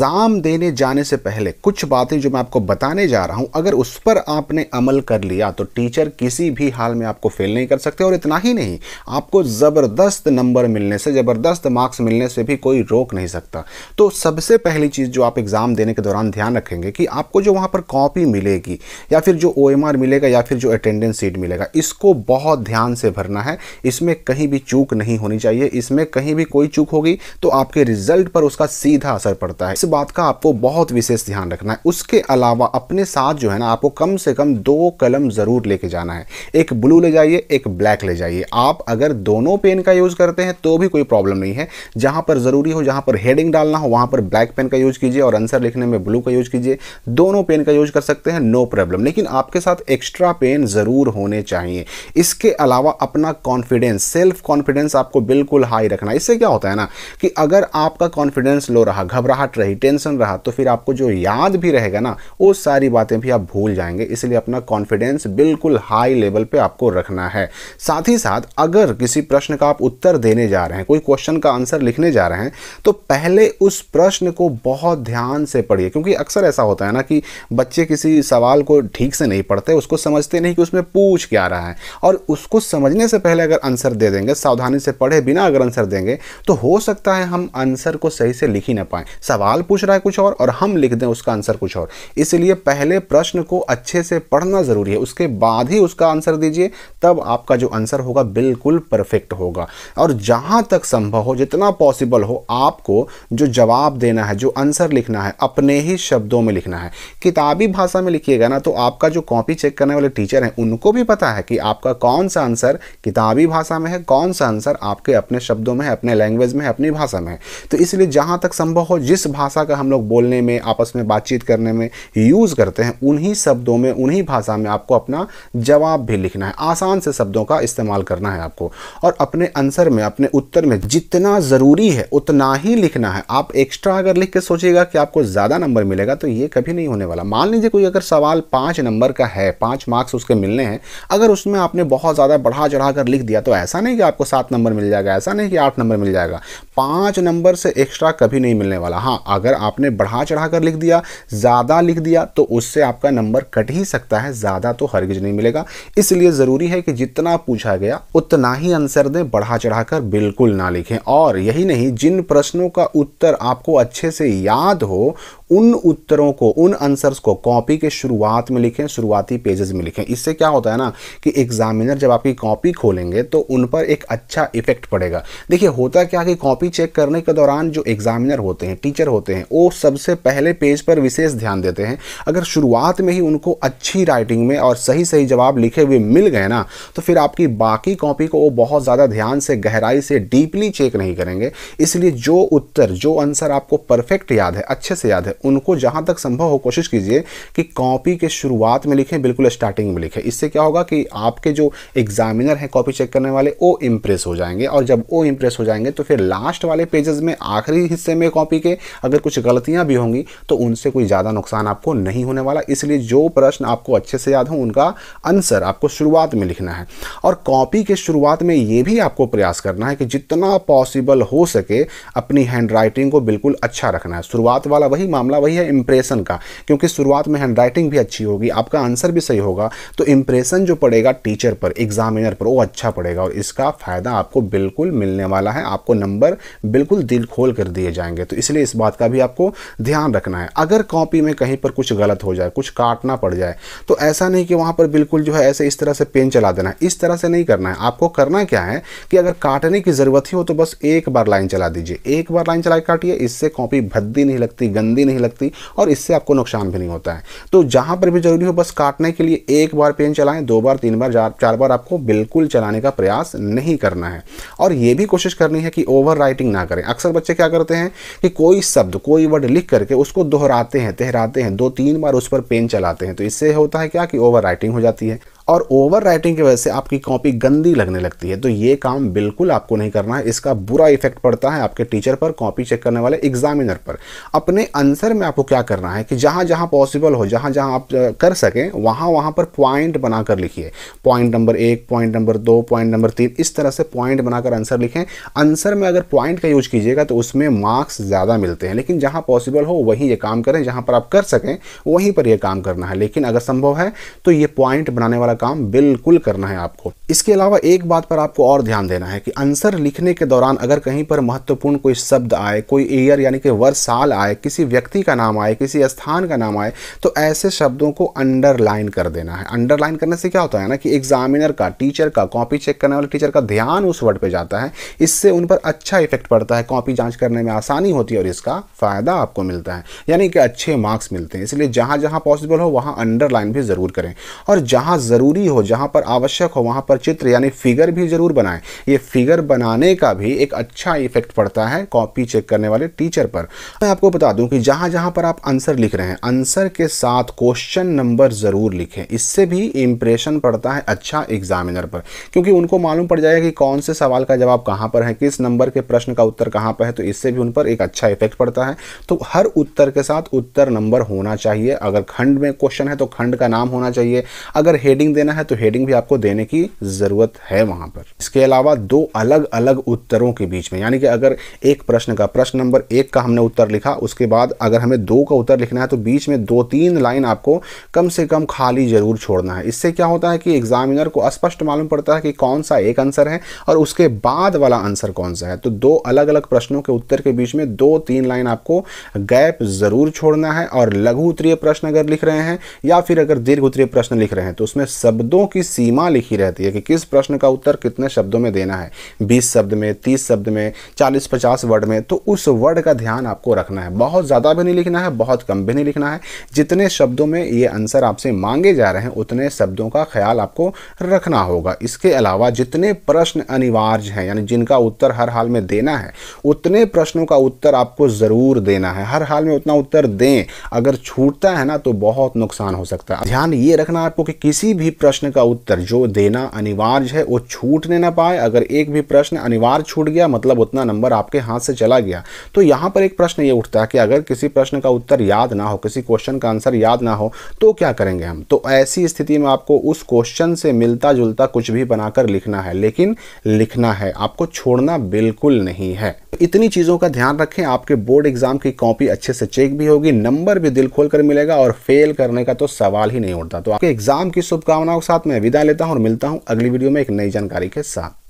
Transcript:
Exam देने जाने से पहले कुछ बातें जो मैं आपको बताने जा रहा हूं, अगर उस पर आपने अमल कर लिया तो टीचर किसी भी हाल में आपको फेल नहीं कर सकते। और इतना ही नहीं, आपको ज़बरदस्त नंबर मिलने से, ज़बरदस्त मार्क्स मिलने से भी कोई रोक नहीं सकता। तो सबसे पहली चीज़ जो आप एग्ज़ाम देने के दौरान ध्यान रखेंगे कि आपको जो वहाँ पर कॉपी मिलेगी या फिर जो OMR मिलेगा या फिर जो अटेंडेंस शीट मिलेगा, इसको बहुत ध्यान से भरना है। इसमें कहीं भी चूक नहीं होनी चाहिए। इसमें कहीं भी कोई चूक होगी तो आपके रिजल्ट पर उसका सीधा असर पड़ता है। इस बात का आपको बहुत विशेष ध्यान रखना है। उसके अलावा अपने साथ जो है ना, आपको कम से कम 2 कलम ज़रूर लेके जाना है। एक ब्लू ले जाइए, एक ब्लैक ले जाइए। आप अगर दोनों पेन का यूज़ करते हैं तो भी कोई प्रॉब्लम नहीं है। जहाँ पर ज़रूरी हो, जहाँ पर हेडिंग डालना हो, वहाँ पर ब्लैक पेन का यूज़ कीजिए और आंसर लिखने में ब्लू का यूज़ कीजिए। दोनों पेन का यूज़ कर सकते हैं, नो प्रॉब्लम। लेकिन आपके साथ एक्स्ट्रा पेन ज़रूर होने चाहिए। इसके अलावा अपना कॉन्फिडेंस, सेल्फ कॉन्फिडेंस आपको बिल्कुल हाई रखना है। इससे क्या होता है ना कि अगर आपका कॉन्फिडेंस लो रहा, घबराहट रही, टेंशन रहा, तो फिर आपको जो याद भी रहेगा ना, वो सारी बातें भी आप भूल जाएंगे। इसलिए अपना कॉन्फिडेंस बिल्कुल हाई लेवल पे आपको रखना है। साथ ही साथ अगर किसी प्रश्न का आप उत्तर देने जा रहे हैं, कोई क्वेश्चन का आंसर लिखने जा रहे हैं, तो पहले उस प्रश्न को बहुत ध्यान से पढ़िए। क्योंकि अक्सर ऐसा होता है ना कि बच्चे किसी सवाल को ठीक से नहीं पढ़ते, उसको समझते नहीं कि उसमें पूछ क्या रहा है, और उसको समझने से पहले अगर आंसर दे देंगे, सावधानी से पढ़े बिना अगर आंसर देंगे, तो हो सकता है हम आंसर को सही से लिख ही ना पाएं। सवाल पूछ रहा है कुछ और हम लिख दें उसका आंसर कुछ और। इसलिए पहले प्रश्न को अच्छे से पढ़ना जरूरी है, उसके बाद ही उसका आंसर दीजिए, तब आपका जो आंसर होगा बिल्कुल परफेक्ट होगा। और जहां तक संभव हो, जितना पॉसिबल हो, आपको जो जवाब देना है, जो आंसर लिखना है, अपने ही शब्दों में लिखना है। किताबी भाषा में लिखिएगा ना, तो आपका जो कॉपी चेक करने वाले टीचर हैं, उनको भी पता है कि आपका कौन सा आंसर किताबी भाषा में है, कौन सा आंसर आपके अपने शब्दों में है, अपने लैंग्वेज में है, अपनी भाषा में है। तो इसलिए जहां तक संभव हो, जिस भाषा का हम लोग बोलने में, आपस में बातचीत करने में यूज करते हैं, उन्हीं शब्दों में, उन्हीं भाषा में आपको अपना जवाब भी लिखना है। आसान से शब्दों का इस्तेमाल करना है आपको। और अपने आंसर में, अपने उत्तर में जितना जरूरी है उतना ही लिखना है। आप एक्स्ट्रा अगर लिख के सोचिएगा कि आपको ज्यादा नंबर मिलेगा, तो ये कभी नहीं होने वाला। मान लीजिए कोई अगर सवाल 5 नंबर का है, 5 मार्क्स उसके मिलने हैं, अगर उसमें आपने बहुत ज्यादा बढ़ा चढ़ा कर लिख दिया, तो ऐसा नहीं कि आपको 7 नंबर मिल जाएगा, ऐसा नहीं कि 8 नंबर मिल जाएगा। 5 नंबर से एक्स्ट्रा कभी नहीं मिलने वाला। हाँ, अगर आपने बढ़ा चढ़ा कर लिख दिया, ज्यादा लिख दिया, तो उससे आपका नंबर कट ही सकता है, ज्यादा तो हरगिज नहीं मिलेगा। इसलिए जरूरी है कि जितना पूछा गया उतना ही आंसर दें, बढ़ा चढ़ा कर बिल्कुल ना लिखें। और यही नहीं, जिन प्रश्नों का उत्तर आपको अच्छे से याद हो, उन उत्तरों को, उन आंसर्स को कॉपी के शुरुआत में लिखें, शुरुआती पेजेस में लिखें। इससे क्या होता है ना कि एग्जामिनर जब आपकी कॉपी खोलेंगे तो उन पर एक अच्छा इफेक्ट पड़ेगा। देखिए, होता क्या कि कॉपी चेक करने के दौरान जो एग्जामिनर होते हैं, टीचर होते हैं, वो सबसे पहले पेज पर विशेष ध्यान देते हैं। अगर शुरुआत में ही उनको अच्छी राइटिंग में और सही सही जवाब लिखे हुए मिल गए ना, तो फिर आपकी बाकी कॉपी को वो बहुत ज़्यादा ध्यान से, गहराई से, डीपली चेक नहीं करेंगे। इसलिए जो उत्तर, जो आंसर आपको परफेक्ट याद है, अच्छे से याद है, उनको जहां तक संभव हो कोशिश कीजिए कि कॉपी के शुरुआत में लिखें, बिल्कुल स्टार्टिंग में लिखें। इससे क्या होगा कि आपके जो एग्जामिनर हैं, कॉपी चेक करने वाले, वो इंप्रेस हो जाएंगे। और जब वो इंप्रेस हो जाएंगे तो फिर लास्ट वाले पेजेस में, आखिरी हिस्से में कॉपी के अगर कुछ गलतियां भी होंगी तो उनसे कोई ज़्यादा नुकसान आपको नहीं होने वाला। इसलिए जो प्रश्न आपको अच्छे से याद हो, उनका आंसर आपको शुरुआत में लिखना है। और कॉपी के शुरुआत में ये भी आपको प्रयास करना है कि जितना पॉसिबल हो सके अपनी हैंड राइटिंग को बिल्कुल अच्छा रखना है। शुरुआत वाला वही मामला वही है इंप्रेशन का, क्योंकि शुरुआत में हैंडराइटिंग भी अच्छी होगी, आपका आंसर भी सही होगा, तो इंप्रेशन जो पड़ेगा टीचर पर, एग्जामिनर पर, वो अच्छा पड़ेगा। और इसका फायदा आपको बिल्कुल मिलने वाला है। आपको नंबर बिल्कुल दिल खोल कर दिए जाएंगे। तो इसलिए इस बात का भी आपको ध्यान रखना है। अगर कॉपी में कहीं पर कुछ गलत हो जाए, कुछ काटना पड़ जाए, तो ऐसा नहीं कि वहां पर बिल्कुल जो है ऐसे इस तरह से पेन चला देना है। इस तरह से नहीं करना है। आपको करना क्या है कि अगर काटने की जरूरत ही हो तो बस एक बार लाइन चला दीजिए, एक बार लाइन चला के काटिए। इससे कॉपी भद्दी नहीं लगती, गंदी नहीं लगती, और इससे आपको नुकसान भी नहीं होता है। तो जहां पर भी जरूरी हो, बस काटने के लिए एक बार पेन चलाएं, 2 बार, 3 बार, 4 बार आपको बिल्कुल चलाने का प्रयास नहीं करना है। और ये भी कोशिश करनी है कि ओवर राइटिंग ना करें। अक्सर बच्चे क्या करते हैं कि कोई शब्द, कोई वर्ड लिख करके उसको दोहराते हैं, तहराते हैं, 2-3 बार उस पर पेन चलाते हैं। तो इससे होता है क्या कि ओवर राइटिंग हो जाती है। और ओवर राइटिंग की वजह से आपकी कॉपी गंदी लगने लगती है। तो ये काम बिल्कुल आपको नहीं करना है, इसका बुरा इफेक्ट पड़ता है आपके टीचर पर, कॉपी चेक करने वाले एग्जामिनर पर। अपने आंसर में आपको क्या करना है कि जहां जहां पॉसिबल हो, जहां जहां आप कर सकें, वहां वहां पर पॉइंट बनाकर लिखिए। Point number 1, point number 2, point number 3, इस तरह से पॉइंट बनाकर आंसर लिखें। आंसर में अगर पॉइंट का यूज कीजिएगा तो उसमें मार्क्स ज़्यादा मिलते हैं, लेकिन जहां पॉसिबल हो वहीं ये काम करें, जहां पर आप कर सकें वहीं पर यह काम करना है। लेकिन अगर संभव है तो ये पॉइंट बनाने वाला काम बिल्कुल करना है आपको। इसके अलावा एक बात पर आपको और ध्यान देना है कि आंसर लिखने के दौरान अगर कहीं पर महत्वपूर्ण कोई शब्द आए, कोई ईयर यानी कि वर्ष साल आए, किसी व्यक्ति का नाम आए, किसी स्थान का नाम आए, तो ऐसे शब्दों को अंडरलाइन कर देना है। अंडरलाइन करने से क्या होता है ना कि एग्जामिनर का, टीचर का, कॉपी चेक करने वाले टीचर का ध्यान उस वर्ड पे जाता है। इससे उन पर अच्छा इफेक्ट पड़ता है, कॉपी जांच करने में आसानी होती है और इसका फायदा आपको मिलता है, यानी कि अच्छे मार्क्स मिलते हैं। इसलिए जहां जहां पॉसिबल हो वहां अंडरलाइन भी जरूर करें, और जहां जरूरी हो, जहां पर आवश्यक हो, वहां पर चित्र यानी फिगर भी जरूर बनाएं। ये फिगर बनाने का भी एक अच्छा इफेक्ट पड़ता है कॉपी चेक करने वाले टीचर पर। मैं आपको बता दूं कि जहां जहां पर आप आंसर लिख रहे हैं, आंसर के साथ क्वेश्चन नंबर जरूर लिखें। इससे भी इंप्रेशन पड़ता है अच्छा एग्जामिनर पर, क्योंकि उनको मालूम पड़ जाएगा कि कौन से सवाल का जवाब कहां पर है, किस नंबर के प्रश्न का उत्तर कहां पर है। तो इससे भी उन पर एक अच्छा इफेक्ट पड़ता है। तो हर उत्तर के साथ उत्तर नंबर होना चाहिए। अगर खंड में क्वेश्चन है तो खंड का नाम होना चाहिए। अगर हेडिंग देना है तो हेडिंग भी आपको देने की जरूरत है वहां पर। इसके अलावा दो अलग अलग उत्तरों के बीच में, यानी कि अगर एक प्रश्न का, प्रश्न नंबर 1 का हमने उत्तर लिखा, उसके बाद अगर हमें 2 का उत्तर लिखना है तो बीच में 2-3 लाइन आपको कम से कम खाली जरूर छोड़ना है। इससे क्या होता है कि एग्जामिनर को स्पष्ट मालूम पड़ता है कि कौन सा एक आंसर है और उसके बाद वाला आंसर कौन सा है। तो 2 अलग अलग प्रश्नों के उत्तर के बीच में 2-3 लाइन आपको गैप जरूर छोड़ना है। और लघु उत्तरीय प्रश्न अगर लिख रहे हैं या फिर अगर दीर्घ उत्तरीय प्रश्न लिख रहे हैं तो उसमें शब्दों की सीमा लिखी रहती है कि किस प्रश्न का उत्तर कितने शब्दों में देना है, 20 शब्द में, 30 शब्द में, 40-50 वर्ड में। तो उस वर्ड का ध्यान आपको रखना है। बहुत ज़्यादा भी नहीं लिखना है, बहुत कम भी नहीं लिखना है। जितने शब्दों में ये आंसर आपसे मांगे जा रहे हैं उतने शब्दों का ख्याल आपको रखना होगा। इसके अलावा जितने प्रश्न अनिवार्य हैं, यानी जिनका उत्तर हर हाल में देना है, उतने प्रश्नों का उत्तर आपको ज़रूर देना है। हर हाल में उतना उत्तर दें। अगर छूटता है ना तो बहुत नुकसान हो सकता है। ध्यान ये रखना आपको कि किसी भी प्रश्न का उत्तर जो देना अनिवार्य है वो छूटने ना पाए। अगर एक भी प्रश्न अनिवार्य छूट गया मतलब उतना नंबर आपके हाथ से चला गया। तो यहाँ पर एक प्रश्न ये उठता है कि अगर किसी प्रश्न का उत्तर याद ना हो, किसी क्वेश्चन का आंसर याद ना हो, तो क्या करेंगे हम? तो ऐसी स्थिति में आपको उस क्वेश्चन से मिलता जुलता कुछ भी बनाकर लिखना है, लेकिन लिखना है, आपको छोड़ना बिल्कुल नहीं है। इतनी चीज़ों का ध्यान रखें। आपके बोर्ड एग्जाम की कॉपी अच्छे से चेक भी होगी, नंबर भी दिल खोलकर मिलेगा और फेल करने का तो सवाल ही नहीं उठता। तो आपके एग्जाम की शुभकामनाओं के साथ मैं विदा लेता हूं और मिलता हूं अगली वीडियो में एक नई जानकारी के साथ।